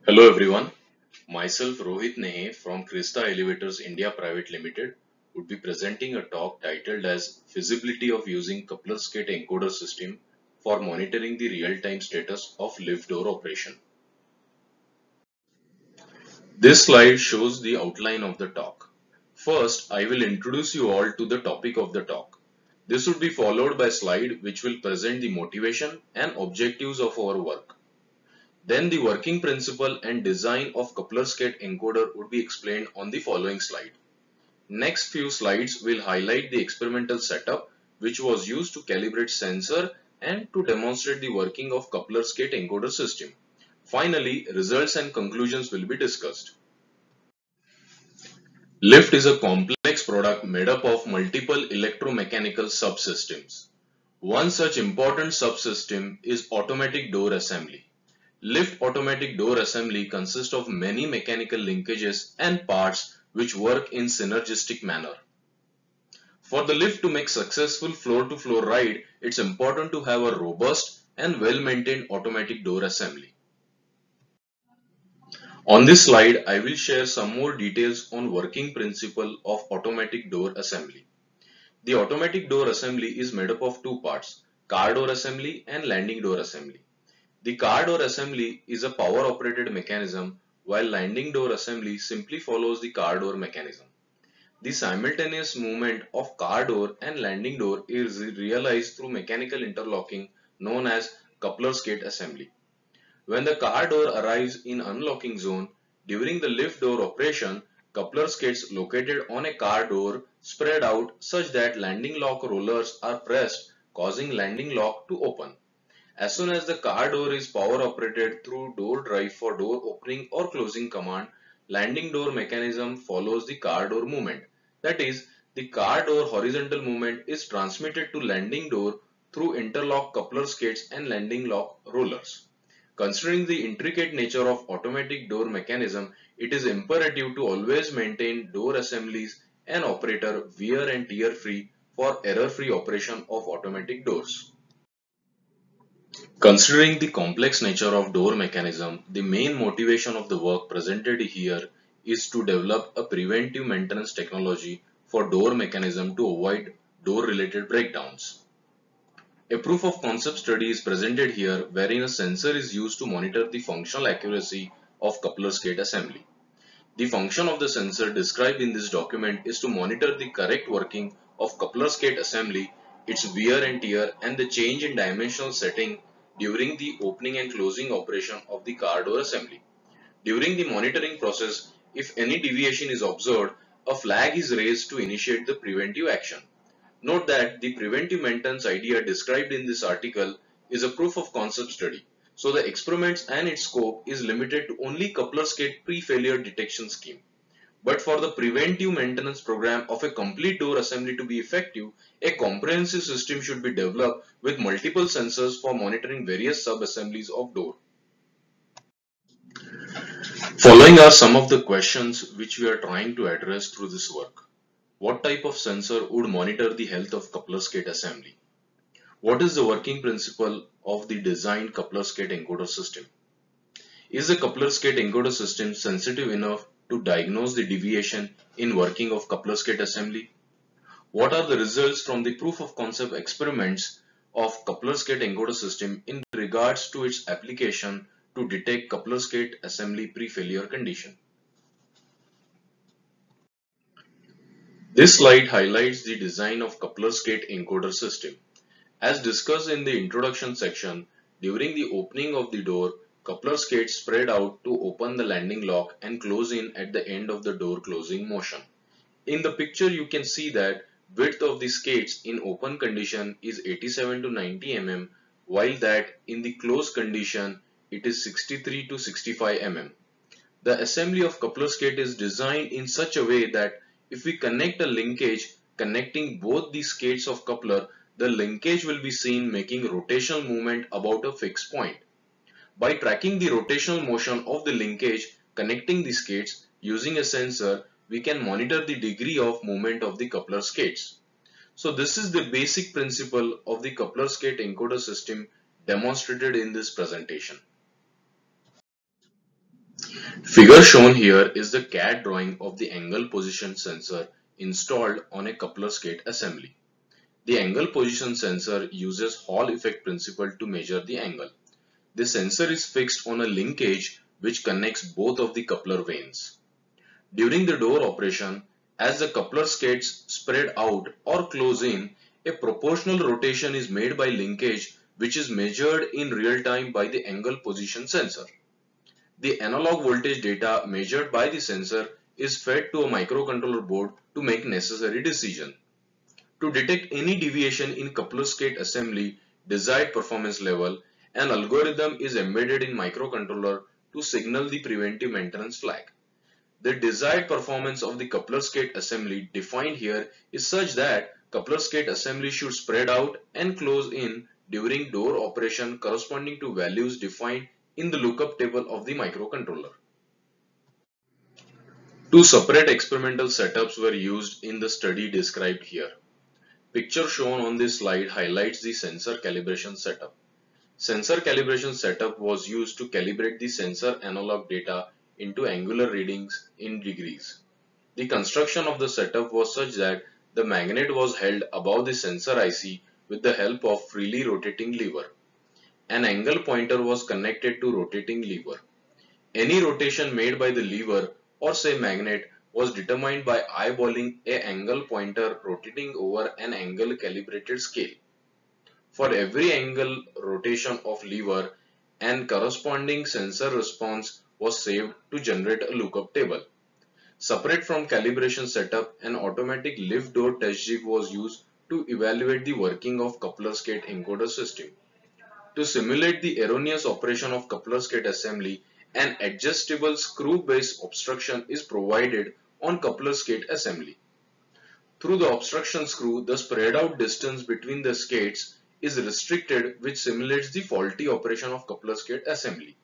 Hello everyone, myself Rohit Nehe from Krista Elevators India Private Limited would be presenting a talk titled as Feasibility of Using Coupler's Gate Encoder System for Monitoring the Real-Time Status of Lift Door Operation. This slide shows the outline of the talk. First, I will introduce you all to the topic of the talk. This would be followed by a slide which will present the motivation and objectives of our work. Then the working principle and design of coupler's gate encoder would be explained on the following slide. Next few slides will highlight the experimental setup which was used to calibrate sensor and to demonstrate the working of coupler's gate encoder system. Finally, results and conclusions will be discussed. Lift is a complex product made up of multiple electromechanical subsystems. One such important subsystem is automatic door assembly. Lift automatic door assembly consists of many mechanical linkages and parts which work in synergistic manner. For the lift to make successful floor-to-floor ride, it's important to have a robust and well-maintained automatic door assembly. On this slide, I will share some more details on working principle of automatic door assembly. The automatic door assembly is made up of two parts, car door assembly and landing door assembly. The car door assembly is a power operated mechanism while landing door assembly simply follows the car door mechanism. The simultaneous movement of car door and landing door is realized through mechanical interlocking known as coupler's gate assembly. When the car door arrives in unlocking zone, during the lift door operation, coupler's gates located on a car door spread out such that landing lock rollers are pressed causing landing lock to open. As soon as the car door is power operated through door drive for door opening or closing command, landing door mechanism follows the car door movement. That is, the car door horizontal movement is transmitted to landing door through interlock coupler gates and landing lock rollers. Considering the intricate nature of automatic door mechanism, it is imperative to always maintain door assemblies and operator wear and tear free for error free operation of automatic doors. Considering the complex nature of door mechanism, the main motivation of the work presented here is to develop a preventive maintenance technology for door mechanism to avoid door related breakdowns. A proof of concept study is presented here wherein a sensor is used to monitor the functional accuracy of coupler's gate assembly. The function of the sensor described in this document is to monitor the correct working of coupler's gate assembly, its wear and tear, and the change in dimensional setting during the opening and closing operation of the car door assembly. During the monitoring process, if any deviation is observed, a flag is raised to initiate the preventive action. Note that the preventive maintenance idea described in this article is a proof of concept study. So the experiments and its scope is limited to only coupler's gate pre-failure detection scheme. But for the preventive maintenance program of a complete door assembly to be effective, a comprehensive system should be developed with multiple sensors for monitoring various sub-assemblies of door. Following are some of the questions which we are trying to address through this work. What type of sensor would monitor the health of coupler's gate assembly? What is the working principle of the designed coupler's gate encoder system? Is the coupler's gate encoder system sensitive enough to diagnose the deviation in working of coupler's gate assembly? What are the results from the proof of concept experiments of coupler's gate encoder system in regards to its application to detect coupler's gate assembly pre-failure condition? This slide highlights the design of coupler's gate encoder system. As discussed in the introduction section, during the opening of the door, coupler's gates spread out to open the landing lock and close in at the end of the door closing motion. In the picture you can see that width of the skates in open condition is 87 to 90 mm while that in the closed condition it is 63 to 65 mm. The assembly of coupler's gate is designed in such a way that if we connect a linkage connecting both the skates of coupler, the linkage will be seen making rotational movement about a fixed point. By tracking the rotational motion of the linkage connecting the skates using a sensor, we can monitor the degree of movement of the coupler skates. So this is the basic principle of the coupler skate encoder system demonstrated in this presentation. Figure shown here is the CAD drawing of the angle position sensor installed on a coupler skate assembly. The angle position sensor uses Hall effect principle to measure the angle. The sensor is fixed on a linkage which connects both of the coupler vanes. During the door operation, as the coupler skates spread out or close in, a proportional rotation is made by linkage which is measured in real time by the angle position sensor. The analog voltage data measured by the sensor is fed to a microcontroller board to make necessary decision. To detect any deviation in coupler skate assembly desired performance level, an algorithm is embedded in microcontroller to signal the preventive maintenance flag. The desired performance of the coupler skate assembly defined here is such that coupler skate assembly should spread out and close in during door operation corresponding to values defined in the lookup table of the microcontroller. Two separate experimental setups were used in the study described here. Picture shown on this slide highlights the sensor calibration setup. Sensor calibration setup was used to calibrate the sensor analog data into angular readings in degrees. The construction of the setup was such that the magnet was held above the sensor IC with the help of freely rotating lever. An angle pointer was connected to rotating lever. Any rotation made by the lever or say magnet was determined by eyeballing a angle pointer rotating over an angle calibrated scale. For every angle rotation of lever, an corresponding sensor response was saved to generate a lookup table. Separate from calibration setup, an automatic lift door test jig was used to evaluate the working of coupler skate encoder system. To simulate the erroneous operation of coupler skate assembly, an adjustable screw-based obstruction is provided on coupler skate assembly. Through the obstruction screw, the spread out distance between the skates is restricted, which simulates the faulty operation of coupler skate assembly.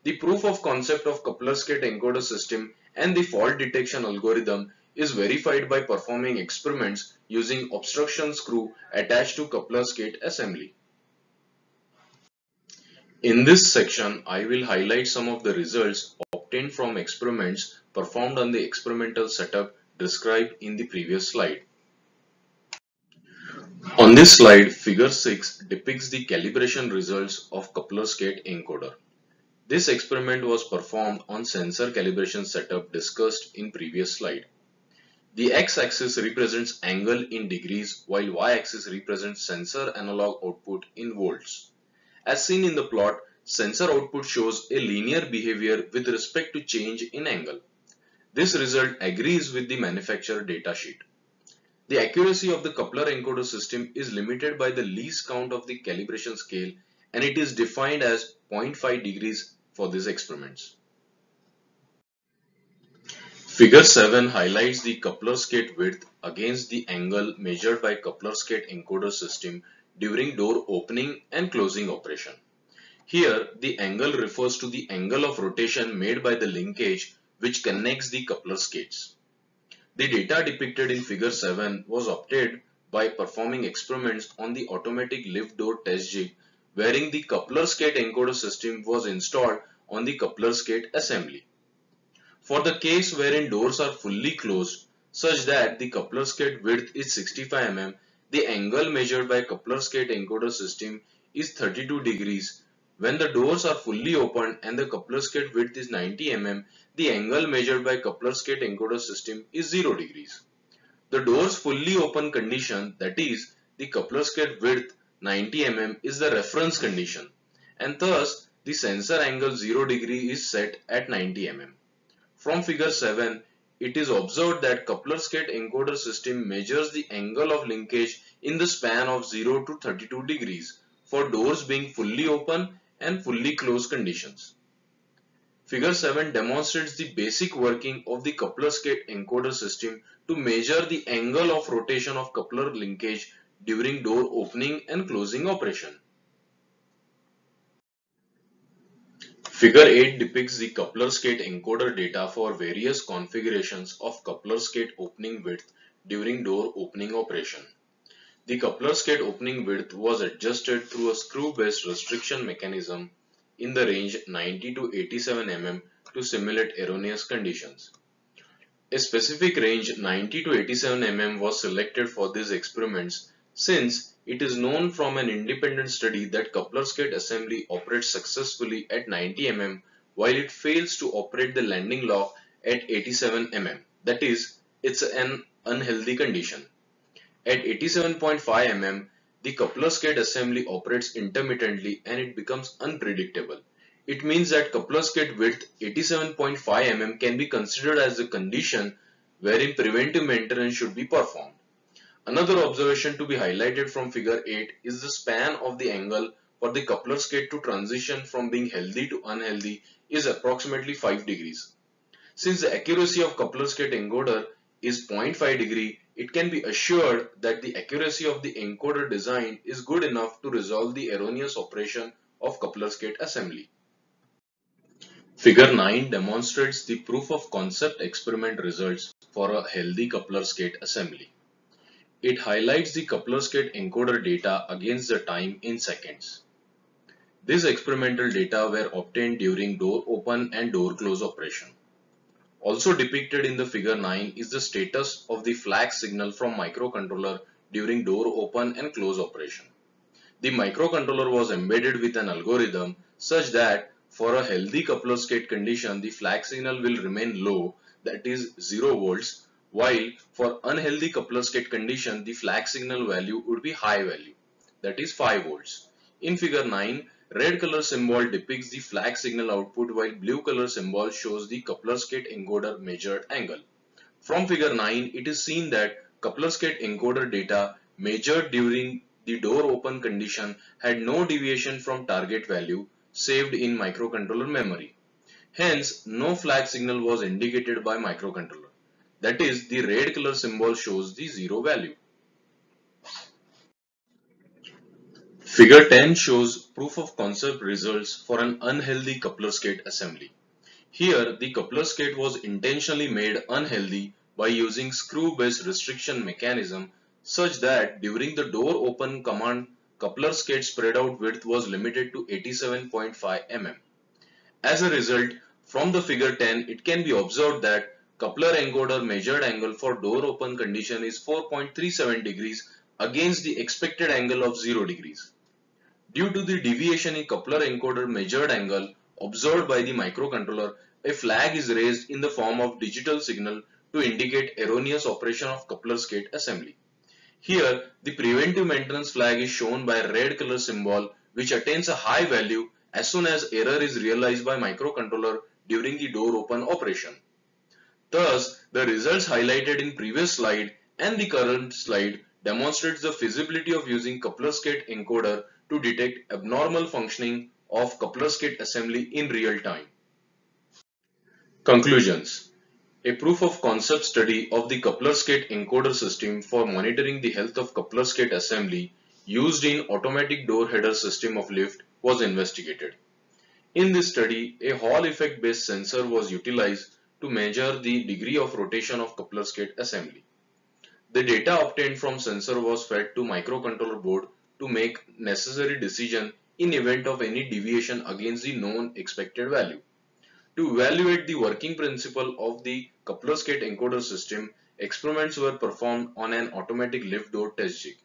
The proof of concept of coupler skate encoder system and the fault detection algorithm is verified by performing experiments using obstruction screw attached to coupler skate assembly. In this section, I will highlight some of the results obtained from experiments performed on the experimental setup described in the previous slide. On this slide, figure 6 depicts the calibration results of coupler skate encoder. This experiment was performed on sensor calibration setup discussed in previous slide. The x-axis represents angle in degrees while y-axis represents sensor analog output in volts. As seen in the plot, sensor output shows a linear behavior with respect to change in angle. This result agrees with the manufacturer datasheet. The accuracy of the coupler encoder system is limited by the least count of the calibration scale and it is defined as 0.5 degrees for these experiments. Figure 7 highlights the coupler skate width against the angle measured by coupler skate encoder system during door opening and closing operation. Here, the angle refers to the angle of rotation made by the linkage which connects the coupler skates. The data depicted in figure 7 was obtained by performing experiments on the automatic lift door test jig wherein the coupler skate encoder system was installed on the coupler skate assembly. For the case wherein doors are fully closed such that the coupler skate width is 65 mm, the angle measured by coupler skate encoder system is 32 degrees. When the doors are fully opened and the coupler skate width is 90 mm, the angle measured by coupler skate encoder system is 0 degrees. The doors fully open condition, that is, the coupler skate width 90 mm is the reference condition and thus the sensor angle 0 degree is set at 90 mm. From figure 7, it is observed that coupler skate encoder system measures the angle of linkage in the span of 0 to 32 degrees for doors being fully open and fully closed conditions. Figure 7 demonstrates the basic working of the coupler skate encoder system to measure the angle of rotation of coupler linkage during door opening and closing operation. Figure 8 depicts the coupler skate encoder data for various configurations of coupler skate opening width during door opening operation. The coupler skate opening width was adjusted through a screw-based restriction mechanism in the range 90 to 87 mm to simulate erroneous conditions. A specific range 90 to 87 mm was selected for these experiments since it is known from an independent study that coupler's gate assembly operates successfully at 90 mm while it fails to operate the landing lock at 87 mm. That is, it's an unhealthy condition. At 87.5 mm, the coupler's gate assembly operates intermittently and it becomes unpredictable. It means that coupler's gate width 87.5 mm can be considered as the condition wherein preventive maintenance should be performed. Another observation to be highlighted from figure 8 is the span of the angle for the coupler's gate to transition from being healthy to unhealthy is approximately 5 degrees. Since the accuracy of coupler's gate encoder is 0.5 degree, it can be assured that the accuracy of the encoder design is good enough to resolve the erroneous operation of coupler's gate assembly. Figure 9 demonstrates the proof of concept experiment results for a healthy coupler's gate assembly. It highlights the coupler's gate encoder data against the time in seconds. These experimental data were obtained during door open and door close operation. Also depicted in the figure 9 is the status of the flag signal from microcontroller during door open and close operation. The microcontroller was embedded with an algorithm such that for a healthy coupler's gate condition the flag signal will remain low, that is 0 volts, while for unhealthy coupler's gate condition the flag signal value would be high value, that is 5 volts. In figure 9, red color symbol depicts the flag signal output while blue color symbol shows the coupler's gate encoder measured angle. From figure 9, it is seen that coupler's gate encoder data measured during the door open condition had no deviation from target value saved in microcontroller memory. Hence, no flag signal was indicated by microcontroller. That is, the red color symbol shows the 0 value. Figure 10 shows proof of concept results for an unhealthy coupler's gate assembly. Here, the coupler's gate was intentionally made unhealthy by using screw-based restriction mechanism such that during the door open command, coupler's gate spread out width was limited to 87.5 mm. As a result, from the figure 10, it can be observed that coupler encoder measured angle for door open condition is 4.37 degrees against the expected angle of 0 degrees. Due to the deviation in coupler encoder measured angle observed by the microcontroller, a flag is raised in the form of digital signal to indicate erroneous operation of coupler's gate assembly. Here, the preventive maintenance flag is shown by a red color symbol which attains a high value as soon as error is realized by microcontroller during the door open operation. Thus, the results highlighted in previous slide and the current slide demonstrates the feasibility of using coupler's gate encoder to detect abnormal functioning of coupler's gate assembly in real time. Conclusions. A proof of concept study of the coupler's gate encoder system for monitoring the health of coupler's gate assembly used in automatic door header system of lift was investigated. In this study, a Hall effect based sensor was utilized to measure the degree of rotation of coupler's gate assembly. The data obtained from sensor was fed to microcontroller board to make necessary decision in event of any deviation against the known expected value. To evaluate the working principle of the coupler's gate encoder system, experiments were performed on an automatic lift door test jig.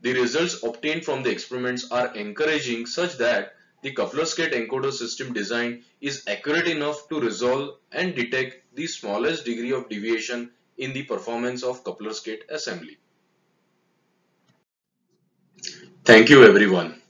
The results obtained from the experiments are encouraging such that the coupler's gate encoder system design is accurate enough to resolve and detect the smallest degree of deviation in the performance of coupler's gate assembly. Thank you everyone.